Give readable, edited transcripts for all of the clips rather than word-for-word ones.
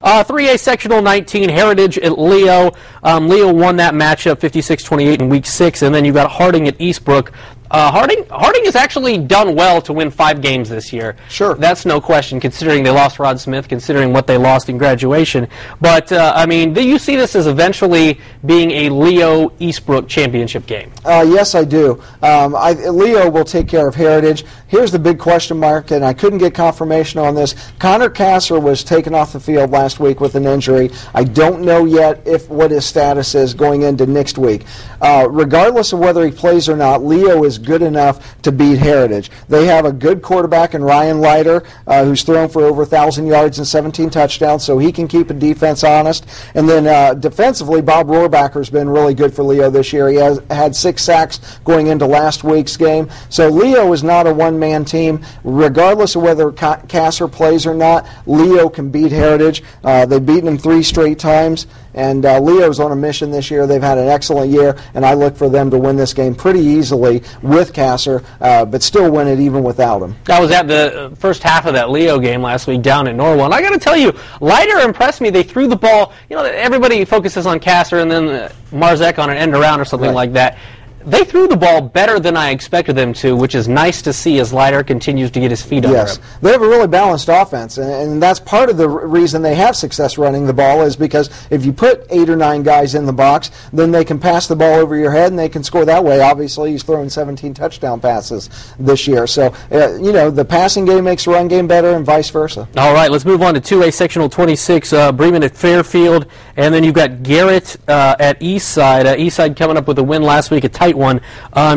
3A Sectional 19, Heritage at Leo. Leo won that matchup 56-28 in Week 6, and then you've got Harding at Eastbrook. Harding has actually done well to win 5 games this year. Sure. That's no question, considering they lost Rod Smith, considering what they lost in graduation. But, I mean, do you see this as eventually being a Leo-Eastbrook championship game? Yes, I do. Leo will take care of Heritage. Here's the big question mark, and I couldn't get confirmation on this. Connor Kasser was taken off the field last week with an injury. I don't know yet what his status is going into next week. Regardless of whether he plays or not, Leo is good enough to beat Heritage. They have a good quarterback in Ryan Leiter, who's thrown for over 1,000 yards and 17 touchdowns, so he can keep a defense honest. And then defensively, Bob Rohrbacher's been really good for Leo this year. He has had 6 sacks going into last week's game. So Leo is not a one-man team. Regardless of whether Kasser plays or not, Leo can beat Heritage. They've beaten him 3 straight times. And Leo's on a mission this year. They've had an excellent year, and I look for them to win this game pretty easily with Kasser, but still win it even without him. I was at the first half of that Leo game last week down in Norwell, and I got to tell you, Leiter impressed me. They threw the ball. You know, everybody focuses on Kasser and then Marzek on an end around or something like that. They threw the ball better than I expected them to, which is nice to see as Leiter continues to get his feet under him. Yes, they have a really balanced offense, and that's part of the reason they have success running the ball is because if you put 8 or 9 guys in the box, then they can pass the ball over your head and they can score that way. Obviously, he's thrown 17 touchdown passes this year. So, you know, the passing game makes the run game better and vice versa. All right, let's move on to 2A Sectional 26, Bremen at Fairfield, and then you've got Garrett at Eastside. Eastside coming up with a win last week, a tight one.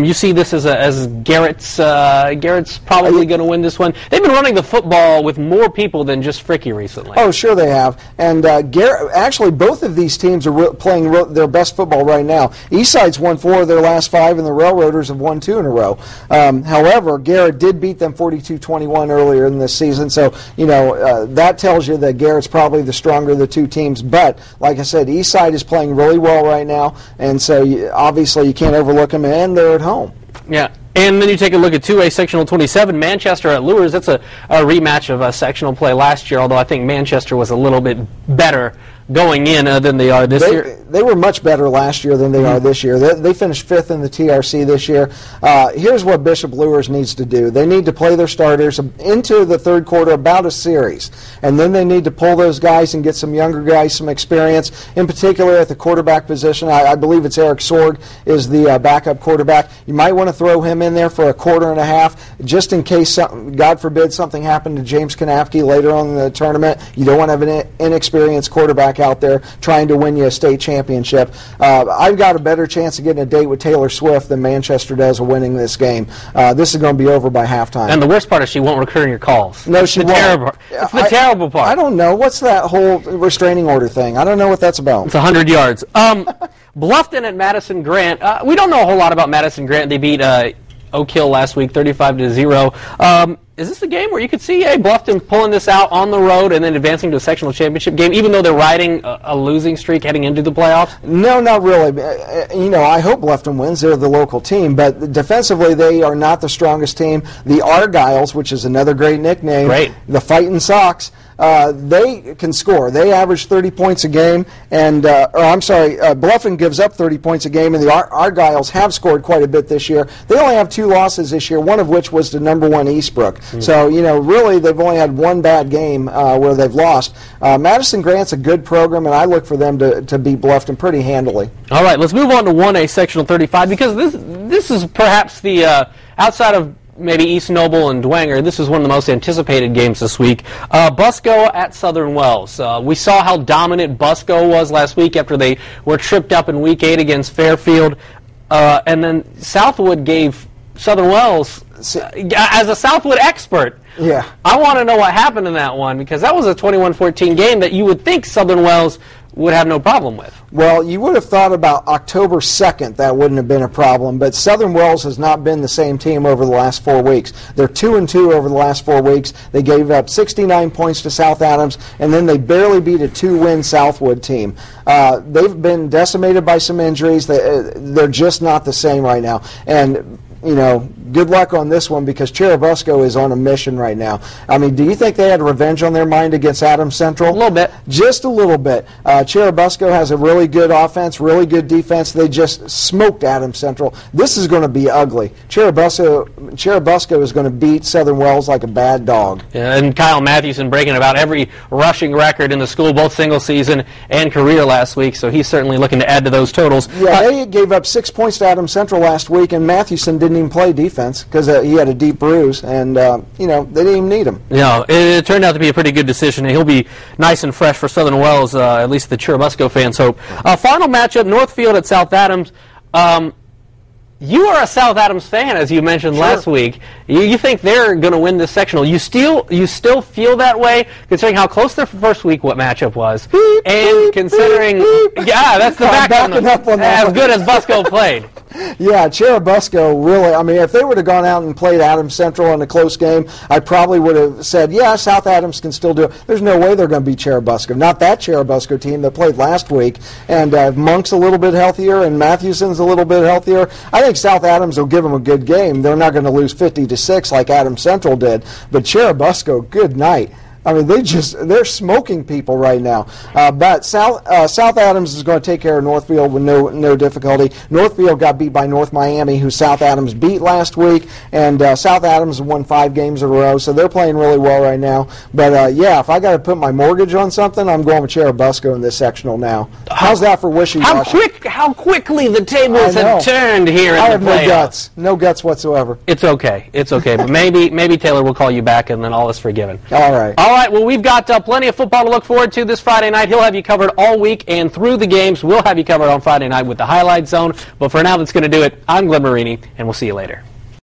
You see this as Garrett's probably going to win this one. They've been running the football with more people than just Fricky recently. Oh, sure they have. And Garrett, actually, both of these teams are playing their best football right now. Eastside's won 4 of their last 5, and the Railroaders have won 2 in a row. However, Garrett did beat them 42-21 earlier in this season, so you know that tells you that Garrett's probably the stronger of the 2 teams. But like I said, Eastside is playing really well right now, and so obviously you can't overlook them, and they're at home. Yeah. And then you take a look at 2A Sectional 27, Manchester at Lures. That's a rematch of sectional play last year, although I think Manchester was a little bit better going in than they are this year. They were much better last year than they are this year. They finished 5th in the TRC this year. Here's what Bishop Lures needs to do. They need to play their starters into the 3rd quarter about a series, and then they need to pull those guys and get some younger guys some experience, in particular at the quarterback position. I believe it's Eric Sorg is the backup quarterback. You might want to throw him in there for a quarter and a half just in case, God forbid, something happened to James Kanapke later on in the tournament. You don't want to have an inexperienced quarterback out there trying to win you a state championship. I've got a better chance of getting a date with Taylor Swift than Manchester does of winning this game. This is going to be over by halftime. And the worst part is she won't return your calls. No, she won't. It's the terrible part. I don't know. What's that whole restraining order thing? I don't know what that's about. It's 100 yards. Bluffton at Madison Grant. We don't know a whole lot about Madison Grant. They beat Oak Hill last week, 35-0. Is this a game where you could see Bluffton pulling this out on the road and then advancing to a sectional championship game, even though they're riding a losing streak heading into the playoffs? No, not really. You know, I hope Bluffton wins. They're the local team, but defensively they are not the strongest team. The Argyles, which is another great nickname, the Fighting Sox, they can score. They average 30 points a game, and Bluffton gives up 30 points a game, and the Argyles have scored quite a bit this year. They only have 2 losses this year, one of which was to number 1 Eastbrook. So, you know, really they've only had 1 bad game where they've lost. Madison Grant's a good program, and I look for them to beat Bluffton pretty handily. All right, let's move on to 1A Sectional 35, because this is perhaps the, outside of maybe East Noble and Dwenger, this is one of the most anticipated games this week. Busco at Southern Wells. We saw how dominant Busco was last week after they were tripped up in Week 8 against Fairfield. And then Southwood gave Southern Wells, as a Southwood expert, I want to know what happened in that one, because that was a 21-14 game that you would think Southern Wells would have no problem with. Well, you would have thought about October 2nd that wouldn't have been a problem, but Southern Wells has not been the same team over the last 4 weeks. They're 2-2 over the last 4 weeks. They gave up 69 points to South Adams, and then they barely beat a 2-win Southwood team. They've been decimated by some injuries. They're just not the same right now. And good luck on this one because Cherubusco is on a mission right now. I mean, do you think they had revenge on their mind against Adams Central? A little bit. Just a little bit. Cherubusco has a really good offense, really good defense. They just smoked Adams Central. This is going to be ugly. Cherubusco is going to beat Southern Wells like a bad dog. Yeah, and Kyle Matthewson breaking about every rushing record in the school, both single season and career last week, so he's certainly looking to add to those totals. Yeah, they gave up 6 points to Adams Central last week, and Matthewson didn't even play defense because he had a deep bruise, and they didn't even need him. Yeah, it turned out to be a pretty good decision. He'll be nice and fresh for Southern Wells, at least the Cherubusco fans hope. Final matchup, Northfield at South Adams. You are a South Adams fan, as you mentioned last week. You think they're going to win this sectional. You still feel that way, considering how close their first week matchup was, and considering that's the backing up on that as good as Busco played. Yeah, Cherubusco really, I mean, if they would have gone out and played Adams Central in a close game, I probably would have said, yeah, South Adams can still do it. There's no way they're going to beat Cherubusco. Not that Cherubusco team that played last week. And Monk's a little bit healthier and Matthewson's a little bit healthier. I think South Adams will give them a good game. They're not going to lose 50-6 like Adams Central did. But Cherubusco, good night. I mean, they're smoking people right now. But South Adams is going to take care of Northfield with no difficulty. Northfield got beat by North Miami, who South Adams beat last week, and South Adams won 5 games in a row, so they're playing really well right now. But yeah, if I got to put my mortgage on something, I'm going with Cherubusco in this sectional now. How's that for wishy-washy? How quickly the tables have turned here in the playoffs. I have no guts whatsoever. It's okay, but maybe Taylor will call you back, and then all is forgiven. All right. All right, well, we've got plenty of football to look forward to this Friday night. He'll have you covered all week and through the games. We'll have you covered on Friday night with the Highlight Zone. But for now, that's going to do it. I'm Glenn Marini, and we'll see you later.